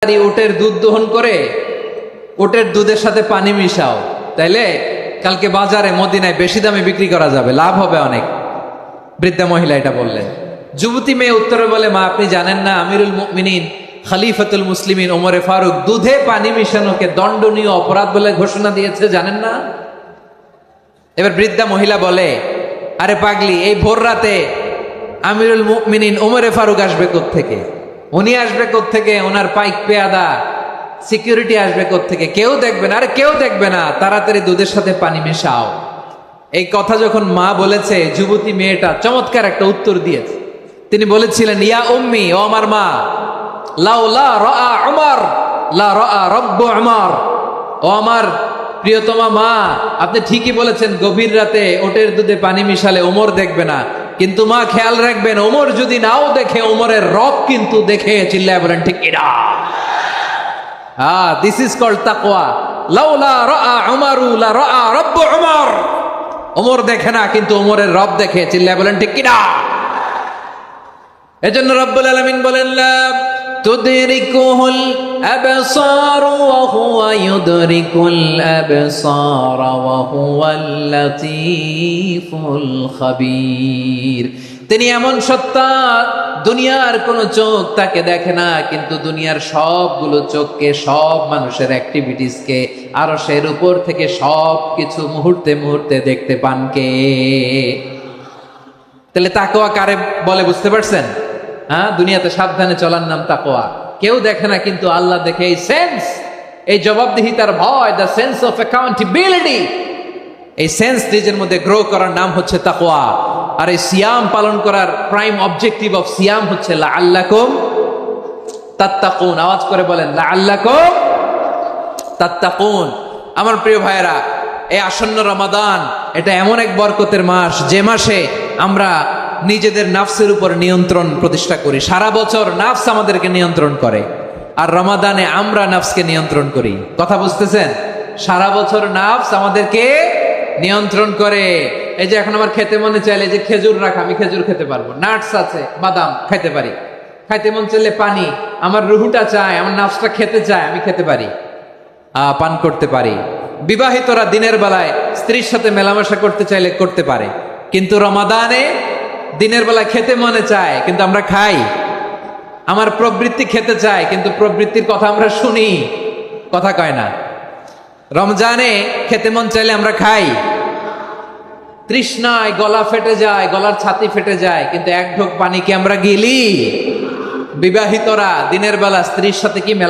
তাড়াতাড়ি উটের দুধ দহন করে উটের দুধের সাথে পানি মিশাও, তাইলে কালকে বাজারে মদিনায় বেশি দামে বিক্রি করা যাবে, লাভ হবে অনেক। বৃদ্ধা মহিলা এটা বললেন। যুবতী মেয়ে উত্তরে বলে, মা আপনি জানেন না আমিরুল মুমিনিন খলিফাতুল মুসলিমিন ওমরে ফারুক দুধে পানি মিশানোকে দণ্ডনীয় অপরাধ বলে ঘোষণা দিয়েছে, জানেন না? এবার বৃদ্ধা মহিলা বলে, আরে পাগলি, এই ভোর রাতে আমিরুল মুমিনিন ওমরে ফারুক আসবে কোত্থেকে? উনি আসবে কোত্থেকে? ওনার পাইক পেয়াদা সিকিউরিটি আসবে কোত্থেকে? কেউ দেখবে না। আরে কেউ দেখবে না, তাড়াতাড়ি দুধের সাথে পানি মেশাও। এই কথা যখন মা বলেছে, যুবতী মেয়েটা চমৎকার একটা উত্তর দিয়েছে। তিনি বলেছিলেন, ইয়া উম্মি, ও আমার মা, লাউলা রাআ উমর লা রাআ রব্বু উমর। ও আমার প্রিয়তমা মা, আপনি ঠিকই বলেছেন, গভীর রাতে ওটের দুধে পানি মিশালে ওমর দেখবে না, কিন্তু মা খেয়াল রাখবেন, ওমর যদি নাও দেখে, ওমরের রব কিন্তু দেখে। চিল্লায় বলেন ঠিক কিনা? দিস ইজ কল্ড তাকওয়া। লাউলা রাআ উমরু লা রাআ রব্বু উমর। ওমর দেখে না, কিন্তু ওমরের রব দেখে। চিল্লায় বলেন ঠিক কিনা? এজন্য রব্বুল আলামিন বলেন, লা তুদরিকুহুল আবসার ওয়া হুয়া ইউদরিকুল আবসার ওয়া হুয়াল লাতীফুল খাবীর। তিনি এমন সত্তা, দুনিয়ার কোনো চোখ তাকে দেখে না, কিন্তু দুনিয়ার সবগুলো চোখকে, সব মানুষের অ্যাক্টিভিটিসকে আরশের উপর থেকে সব কিছু মুহূর্তে মুহূর্তে দেখতে পান কে? তাহলে তাকওয়া কারে বলে বুঝতে পারছেন? দুনিয়াতে সাবধানে চলার নাম তাকওয়া। কেউ দেখে না, কিন্তু আল্লাহ দেখে। এই সেন্স, এই জবাবদিহিতার ভয়, দ্য সেন্স অফ অ্যাকাউন্টেবিলিটি, এই সেন্স নিজের মধ্যে গ্রো করার নাম হচ্ছে তাকওয়া। আর এই সিয়াম পালন করার প্রাইম অবজেক্টিভ অফ সিয়াম হচ্ছে লাআল্লাকুম তাত্তাকুন। আওয়াজ করে বলেন, লাআল্লাকুম তাত্তাকুন। আমার প্রিয় ভাইয়েরা, এই আসন্ন রমাদান, এটা এমন এক বরকতের মাস, যে মাসে আমরা নিজেদের নাফসের উপর নিয়ন্ত্রণ প্রতিষ্ঠা করি। সারা বছর নাফস আমাদেরকে নিয়ন্ত্রণ করে, আর রমাদানে আমরা নাফসকে নিয়ন্ত্রণ করি। কথা বুঝতেছেন? সারা বছর নাফস আমাদেরকে নিয়ন্ত্রণ করে। এই যে এখন আমার খেতে মনে চাইলে, যে খেজুর রাখা, আমি খেজুর খেতে পারবো, নাটস আছে, বাদাম খাইতে পারি। খাইতে মন চাইলে পানি, আমার রুহুটা চায়, আমার নাফসটা খেতে চায়, আমি খেতে পারি, পান করতে পারি। বিবাহিতরা দিনের বেলায় স্ত্রীর সাথে মেলামেশা করতে চাইলে করতে পারে, কিন্তু রমাদানে দিনের বেলায় খেতে মনে চায়, কিন্তু আমরা খাই। আমার প্রবৃত্তি খেতে চায়, কিন্তু প্রবৃত্তির কথা আমরা শুনি, কথা কয় না। রমজানে খেতে মন চাইলে আমরা খাই, তৃষ্ণায় গলা ফেটে যায়, গলার ছাতি ফেটে যায়, কিন্তু এক ঢোক পানি কি আমরা গিলি? বিবাহিতরা দিনের বেলা স্ত্রীর সাথে কি মেলা